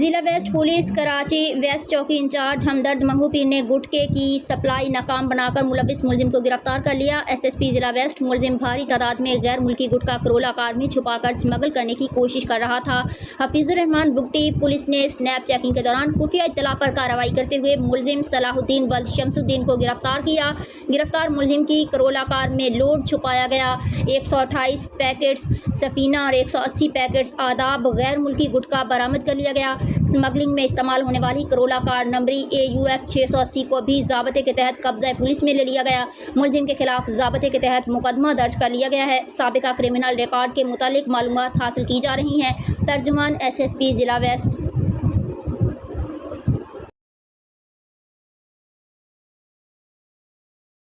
जिला waste police Karachi waste चौकी in charge हमदर्द मंगूपीर ने गुटखे की सप्लाई नाकाम बनाकर मुलविस मुलजिम को गिरफ्तार कर लिया। एसएसपी जिला वेस्ट मुलजिम भारी तादाद में गैर मुल्की गुटखा करोला कार में छुपाकर स्मगल करने की कोशिश कर रहा था। हफीजुर रहमान बुगटी पुलिस ने स्नैप चेकिंग के दौरान खुफिया इत्तला पर कार्रवाई करते हुए मुलजिम सलाहुद्दीन वल्द शमसुद्दीन को गिरफ्तार किया। गिरफ्तार मुलजिम की करोला कार में लोड छुपाया गया 128 पैकेट्स सफीना और 180 पैकेट्स आदाब गैर मुल्की गुटखा बरामद कर लिया गया। स्मगलिंग में इस्तेमाल होने वाली करोला कार नंबरी AUF 680 को भी ज़ाब्ते के तहत कब्जा पुलिस में ले लिया गया। मुलजिम के खिलाफ ज़ाब्ते के तहत मुकदमा दर्ज कर लिया गया है। साबिका क्रिमिनल रिकॉर्ड के मुतालिक मालूमात हासिल की जा रही हैं। तर्जुमान SSP जिला वेस्ट